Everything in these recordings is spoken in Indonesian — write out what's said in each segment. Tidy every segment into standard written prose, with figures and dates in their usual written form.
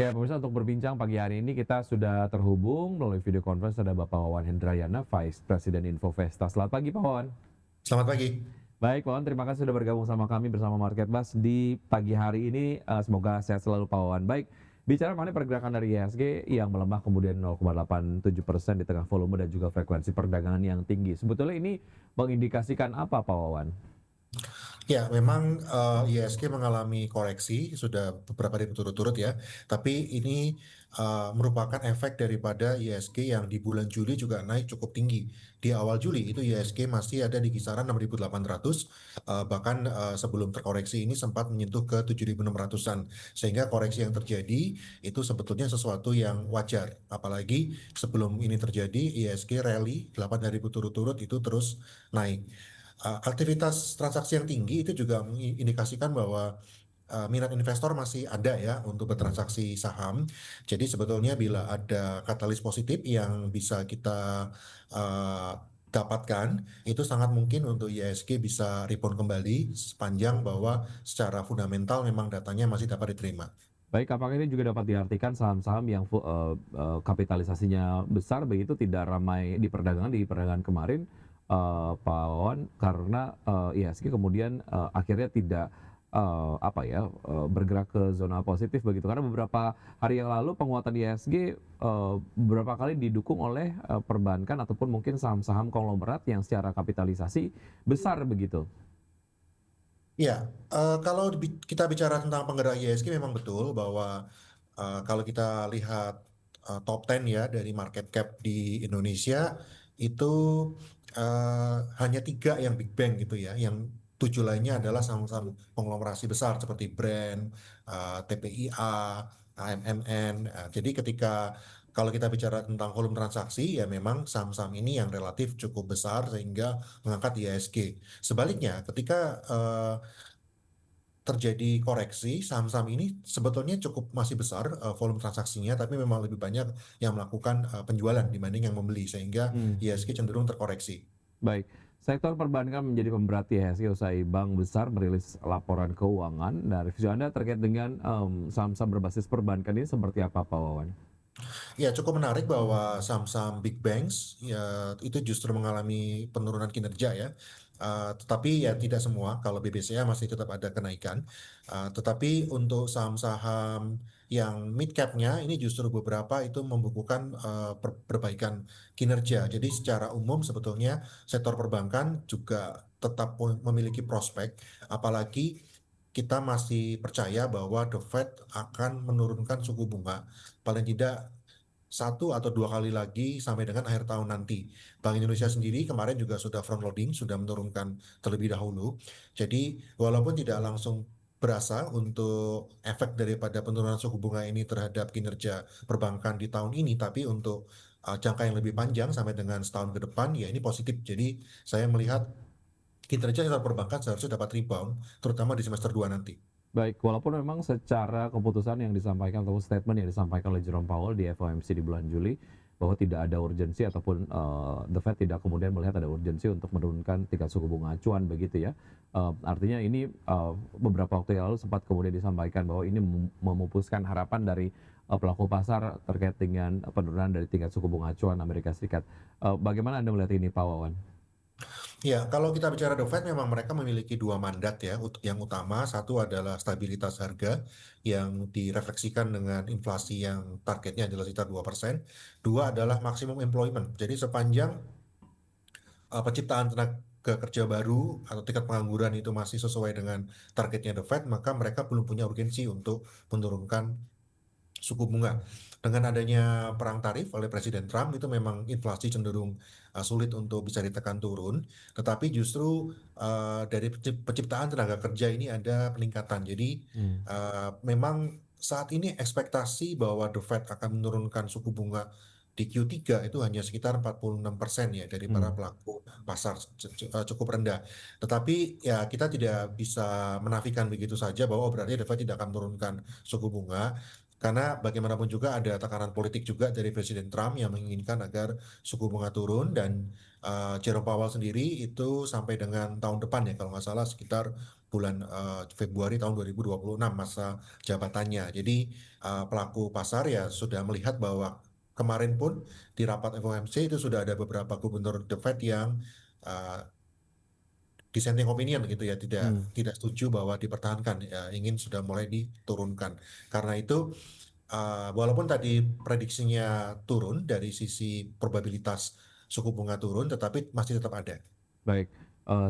Ya, pemirsa untuk berbincang pagi hari ini kita sudah terhubung melalui video conference ada Bapak Wawan Hendrayana, Vice President Infovesta. Selamat pagi Pak Wawan. Selamat pagi. Baik Pak Wawan, terima kasih sudah bergabung sama kami bersama Market Bus di pagi hari ini. Semoga sehat selalu Pak Wawan. Baik, bicara mengenai pergerakan dari IHSG yang melemah kemudian 0,87% di tengah volume dan juga frekuensi perdagangan yang tinggi. Sebetulnya ini mengindikasikan apa Pak Wawan? Ya, memang ISG mengalami koreksi sudah beberapa hari berturut-turut ya. Tapi ini merupakan efek daripada ISG yang di bulan Juli juga naik cukup tinggi. Di awal Juli itu ISG masih ada di kisaran 6.800, bahkan sebelum terkoreksi ini sempat menyentuh ke 7.600-an. Sehingga koreksi yang terjadi itu sebetulnya sesuatu yang wajar. Apalagi sebelum ini terjadi ISG rally 8 hari berturut-turut itu terus naik. Aktivitas transaksi yang tinggi itu juga mengindikasikan bahwa minat investor masih ada ya untuk bertransaksi saham. Jadi sebetulnya bila ada katalis positif yang bisa kita uh, dapatkan, itu sangat mungkin untuk IHSG bisa rebound kembali sepanjang bahwa secara fundamental memang datanya masih dapat diterima. Baik, apakah ini juga dapat diartikan saham-saham yang kapitalisasinya besar begitu tidak ramai di perdagangan kemarin, Pak Wawan, karena IHSG kemudian akhirnya tidak bergerak ke zona positif begitu, karena beberapa hari yang lalu penguatan IHSG beberapa kali didukung oleh perbankan ataupun mungkin saham-saham konglomerat yang secara kapitalisasi besar begitu. Ya, kalau kita bicara tentang penggerak IHSG memang betul bahwa kalau kita lihat top 10 ya dari market cap di Indonesia itu hanya 3 yang big bang gitu ya, yang 7 lainnya adalah saham-saham konglomerasi besar seperti Brand, TPIA, AMMN. Jadi kalau kita bicara tentang volume transaksi ya memang saham-saham ini yang relatif cukup besar sehingga mengangkat IHSG. Sebaliknya, ketika terjadi koreksi, saham-saham ini sebetulnya cukup masih besar volume transaksinya, tapi memang lebih banyak yang melakukan penjualan dibanding yang membeli, sehingga Hmm. IHSG cenderung terkoreksi. Baik, sektor perbankan menjadi pemberat IHSG usai bank besar merilis laporan keuangan. Nah, review Anda terkait dengan saham-saham berbasis perbankan ini seperti apa, Pak Wawan? Ya, cukup menarik bahwa saham-saham big banks ya itu justru mengalami penurunan kinerja ya. Tetapi ya tidak semua. Kalau BBCA masih tetap ada kenaikan. Tetapi untuk saham-saham yang mid capnya ini justru beberapa itu membukukan perbaikan kinerja. Jadi secara umum sebetulnya sektor perbankan juga tetap memiliki prospek. Apalagi kita masih percaya bahwa The Fed akan menurunkan suku bunga paling tidak 1 atau 2 kali lagi sampai dengan akhir tahun nanti. Bank Indonesia sendiri kemarin juga sudah front loading, sudah menurunkan terlebih dahulu. Jadi walaupun tidak langsung berasa untuk efek daripada penurunan suku bunga ini terhadap kinerja perbankan di tahun ini, tapi untuk jangka yang lebih panjang sampai dengan setahun ke depan, ya ini positif. Jadi saya melihat kinerja sektor perbankan seharusnya dapat rebound, terutama di semester 2 nanti. Baik, walaupun memang secara keputusan yang disampaikan ataupun statement yang disampaikan oleh Jerome Powell di FOMC di bulan Juli bahwa tidak ada urgensi ataupun The Fed tidak kemudian melihat ada urgensi untuk menurunkan tingkat suku bunga acuan begitu ya. Artinya ini beberapa waktu yang lalu sempat kemudian disampaikan bahwa ini memupuskan harapan dari pelaku pasar terkait dengan penurunan dari tingkat suku bunga acuan Amerika Serikat. Bagaimana Anda melihat ini, Pak Wawan? Ya, kalau kita bicara The Fed, memang mereka memiliki 2 mandat ya. Yang utama, satu adalah stabilitas harga yang direfleksikan dengan inflasi yang targetnya adalah sekitar 2%. Dua adalah maksimum employment. Jadi sepanjang penciptaan tenaga kerja baru atau tingkat pengangguran itu masih sesuai dengan targetnya The Fed, maka mereka belum punya urgensi untuk menurunkan suku bunga. Dengan adanya perang tarif oleh Presiden Trump itu memang inflasi cenderung sulit untuk bisa ditekan turun, tetapi justru dari penciptaan tenaga kerja ini ada peningkatan. Jadi Hmm. memang saat ini ekspektasi bahwa The Fed akan menurunkan suku bunga di Q3 itu hanya sekitar 46% ya dari para Hmm. pelaku pasar, cukup rendah. Tetapi ya kita tidak bisa menafikan begitu saja bahwa berarti The Fed tidak akan menurunkan suku bunga. karena bagaimanapun juga ada tekanan politik juga dari Presiden Trump yang menginginkan agar suku bunga turun dan Jerome Powell sendiri itu sampai dengan tahun depan ya kalau nggak salah sekitar bulan Februari tahun 2026 masa jabatannya. Jadi pelaku pasar ya sudah melihat bahwa kemarin pun di rapat FOMC itu sudah ada beberapa gubernur The Fed yang uh, dissenting opinion gitu ya, tidak Hmm. tidak setuju bahwa dipertahankan, ya, ingin sudah mulai diturunkan. Karena itu walaupun tadi prediksinya turun dari sisi probabilitas suku bunga turun, tetapi masih tetap ada. Baik,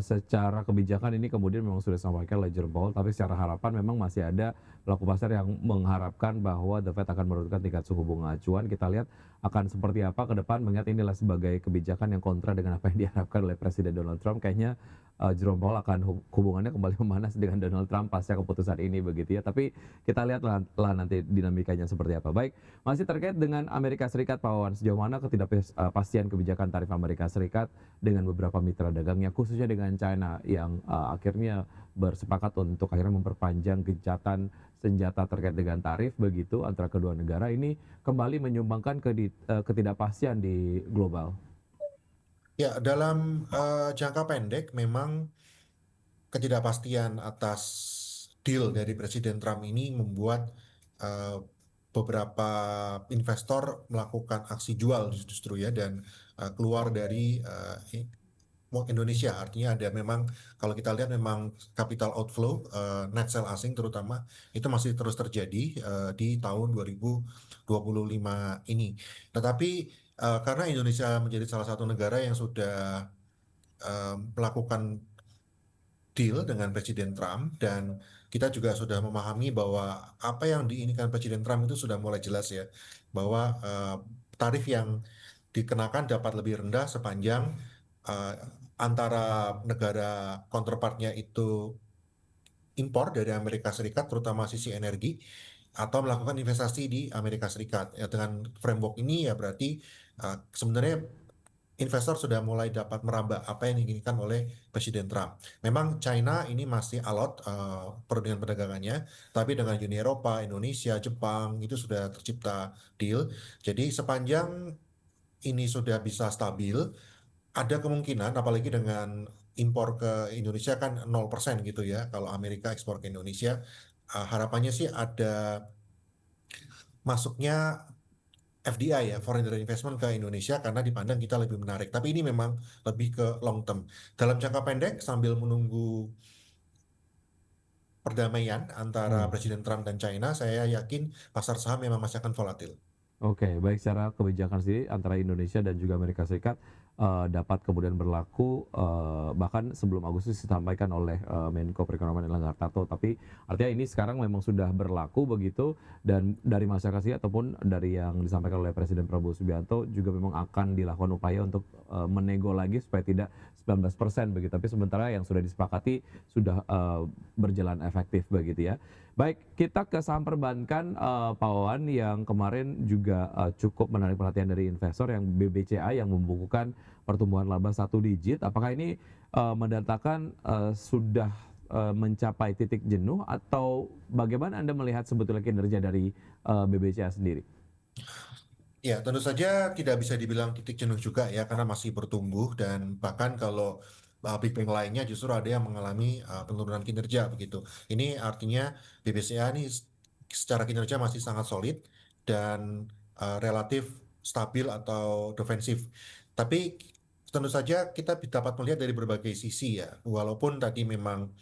secara kebijakan ini kemudian memang sudah disampaikan oleh Jerome Powell, tapi secara harapan memang masih ada pelaku pasar yang mengharapkan bahwa The Fed akan menurunkan tingkat suku bunga acuan. Kita lihat akan seperti apa ke depan, mengingat inilah sebagai kebijakan yang kontra dengan apa yang diharapkan oleh Presiden Donald Trump. Kayaknya Jerome Powell akan hubungannya kembali memanas dengan Donald Trump pasca keputusan ini begitu ya. Tapi kita lihat lah nanti dinamikanya seperti apa. Baik, masih terkait dengan Amerika Serikat, Pak Wawan, sejauh mana ketidakpastian kebijakan tarif Amerika Serikat dengan beberapa mitra dagangnya, khususnya dengan China yang akhirnya bersepakat untuk akhirnya memperpanjang gencatan senjata terkait dengan tarif begitu antara kedua negara ini kembali menyumbangkan ketidakpastian di global. Ya, dalam jangka pendek memang ketidakpastian atas deal dari Presiden Trump ini membuat eh, beberapa investor melakukan aksi jual justru ya, dan keluar dari Indonesia. Artinya ada memang kalau kita lihat memang capital outflow, net sell asing terutama itu masih terus terjadi di tahun 2025 ini. Tetapi karena Indonesia menjadi salah satu negara yang sudah melakukan deal dengan Presiden Trump, dan kita juga sudah memahami bahwa apa yang diinginkan Presiden Trump itu sudah mulai jelas ya, bahwa tarif yang dikenakan dapat lebih rendah sepanjang eh, antara negara counterpartnya itu impor dari Amerika Serikat, terutama sisi energi, atau melakukan investasi di Amerika Serikat. Ya, dengan framework ini ya berarti sebenarnya investor sudah mulai dapat meraba apa yang diinginkan oleh Presiden Trump. Memang China ini masih alot dengan perdagangannya, tapi dengan Uni Eropa, Indonesia, Jepang itu sudah tercipta deal. Jadi sepanjang ini sudah bisa stabil, ada kemungkinan apalagi dengan impor ke Indonesia kan 0% gitu ya. Kalau Amerika ekspor ke Indonesia, harapannya sih ada masuknya FDI ya, Foreign Direct Investment ke Indonesia karena dipandang kita lebih menarik. Tapi ini memang lebih ke long term. Dalam jangka pendek sambil menunggu perdamaian antara Hmm. Presiden Trump dan China, saya yakin pasar saham memang masih akan volatil. Oke, baik, secara kebijakan sendiri antara Indonesia dan juga Amerika Serikat dapat kemudian berlaku bahkan sebelum Agustus disampaikan oleh Menko Perekonomian Erlangga Hartarto. Tapi artinya ini sekarang memang sudah berlaku begitu, dan dari masyarakat sih ataupun dari yang disampaikan oleh Presiden Prabowo Subianto juga memang akan dilakukan upaya untuk menego lagi supaya tidak 19% begitu. Tapi sementara yang sudah disepakati sudah berjalan efektif begitu ya. Baik, kita ke saham perbankan, Pak Wawan, yang kemarin juga cukup menarik perhatian dari investor yang BBCA yang membukukan pertumbuhan laba satu digit. Apakah ini mendatangkan sudah mencapai titik jenuh, atau bagaimana Anda melihat sebetulnya kinerja dari BBCA sendiri? Ya, tentu saja tidak bisa dibilang titik jenuh juga ya, karena masih bertumbuh, dan bahkan kalau Big Bang lainnya justru ada yang mengalami penurunan kinerja begitu. Ini artinya BBCA ini secara kinerja masih sangat solid dan relatif stabil atau defensif. Tapi tentu saja kita dapat melihat dari berbagai sisi ya, walaupun tadi memang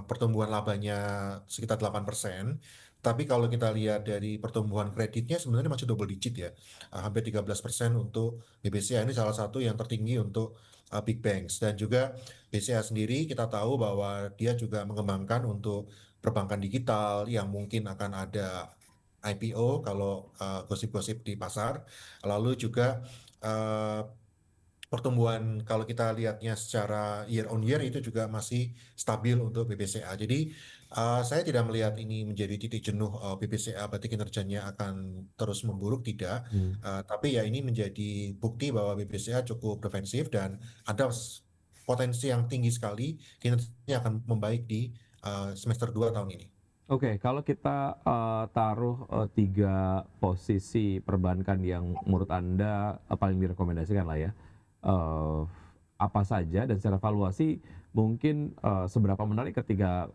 pertumbuhan labanya sekitar 8%. Tapi kalau kita lihat dari pertumbuhan kreditnya sebenarnya masih double digit ya. Hampir 13% untuk BBCA, ini salah satu yang tertinggi untuk big banks. Dan juga BCA sendiri kita tahu bahwa dia juga mengembangkan untuk perbankan digital yang mungkin akan ada IPO kalau gosip-gosip di pasar. Lalu juga uh, pertumbuhan kalau kita lihatnya secara year on year itu juga masih stabil untuk BBCA. Jadi saya tidak melihat ini menjadi titik jenuh BBCA berarti kinerjanya akan terus memburuk, tidak. Hmm. Tapi ya ini menjadi bukti bahwa BBCA cukup defensif dan ada potensi yang tinggi sekali kinerjanya akan membaik di semester 2 tahun ini. Oke, kalau kita, taruh, 3 posisi perbankan yang menurut Anda, paling direkomendasikan lah ya, eee, apa saja dan secara valuasi mungkin, seberapa menarik ketiga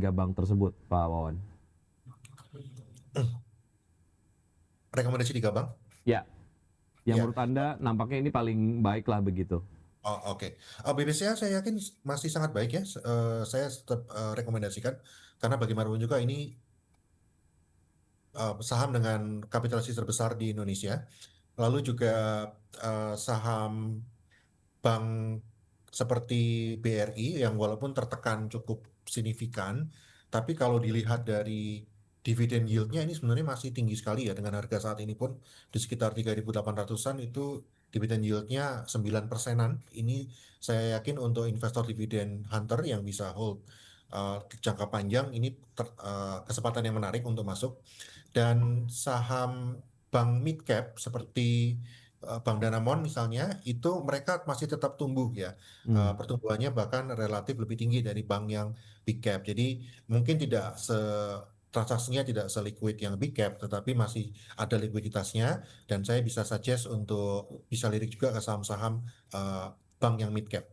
bank tersebut, Pak Wawan? Rekomendasi 3 bank? Ya, yang Ya. menurut Anda nampaknya ini paling baik lah begitu. Oh, oke. BBCA saya yakin masih sangat baik ya, saya tetap, rekomendasikan karena bagaimanapun juga ini, saham dengan kapitalisasi terbesar di Indonesia, lalu juga, saham bank seperti BRI yang walaupun tertekan cukup signifikan, tapi kalau dilihat dari dividend yield-nya ini sebenarnya masih tinggi sekali ya dengan harga saat ini pun di sekitar 3.800-an itu dividend yield-nya 9%-an. Ini saya yakin untuk investor dividend hunter yang bisa hold jangka panjang ini kesempatan yang menarik untuk masuk. Dan saham bank mid cap seperti Bank Danamon misalnya, itu mereka masih tetap tumbuh ya. Mmm, Pertumbuhannya bahkan relatif lebih tinggi dari bank yang big cap. Jadi mungkin tidak transaksinya tidak seliquid yang big cap, tetapi masih ada likuiditasnya. Dan saya bisa suggest untuk bisa lirik juga ke saham-saham bank yang mid cap.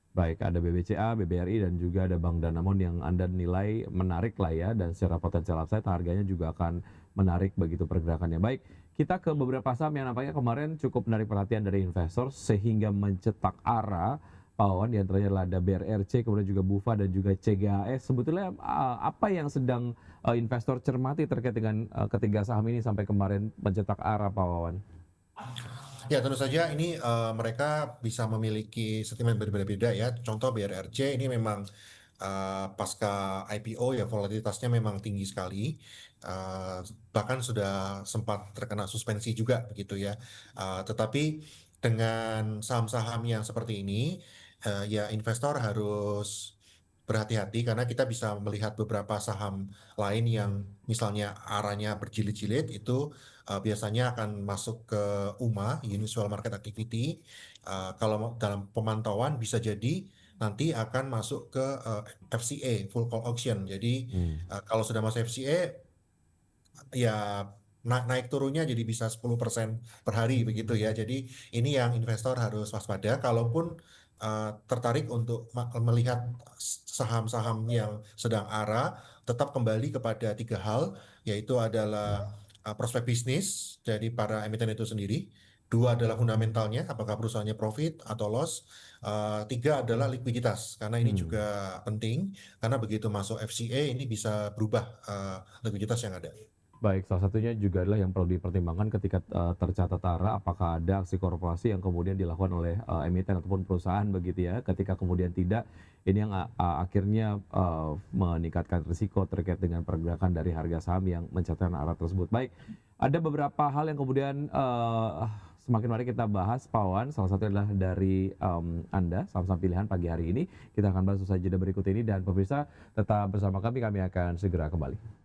baik ada BBCA, BBRI, dan juga ada Bank Danamon yang Anda nilai menarik lah ya dan secara potensial upside harganya juga akan menarik begitu pergerakannya. Baik, kita ke beberapa saham yang nampaknya kemarin cukup menarik perhatian dari investor sehingga mencetak arah, Pak Wawan, di antaranya adalah ada BRRC, kemudian juga BUFA dan juga CGAS. Sebetulnya, apa yang sedang, investor cermati terkait dengan, ketiga saham ini sampai kemarin mencetak arah, Pak Wawan? Ya, tentu saja ini mereka bisa memiliki sentimen berbeda-beda ya. Contoh BRRC ini memang pasca IPO ya volatilitasnya memang tinggi sekali. Eh, Bahkan sudah sempat terkena suspensi juga begitu ya. Tetapi dengan saham-saham yang seperti ini ya investor harus berhati-hati karena kita bisa melihat beberapa saham lain yang misalnya arahnya berjilid-jilid itu biasanya akan masuk ke UMA, Unusual Market Activity. Kalau dalam pemantauan bisa jadi nanti akan masuk ke FCA, Full Call Auction. Jadi Mmm, kalau sudah masuk FCA, ya naik turunnya jadi bisa 10% per hari begitu ya. Jadi ini yang investor harus waspada. Kalaupun tertarik untuk melihat saham-saham yang sedang arah, tetap kembali kepada 3 hal, yaitu adalah prospek bisnis dari para emiten itu sendiri. 2 adalah fundamentalnya, apakah perusahaannya profit atau loss. 3 adalah likuiditas, karena ini mmm. juga penting, karena begitu masuk FCA ini bisa berubah likuiditas yang ada. Baik, salah satunya juga adalah yang perlu dipertimbangkan ketika, tercatat ARA, apakah ada aksi korporasi yang kemudian dilakukan oleh, emiten ataupun perusahaan begitu ya. Ketika kemudian tidak, ini yang akhirnya, meningkatkan risiko terkait dengan pergerakan dari harga saham yang mencatatkan ARA tersebut. Baik, ada beberapa hal yang kemudian, semakin mari kita bahas, Pak Wawan. Salah satunya adalah dari, Anda, saham-saham pilihan pagi hari ini. Kita akan bahas usai jeda berikut ini dan pemirsa tetap bersama kami akan segera kembali.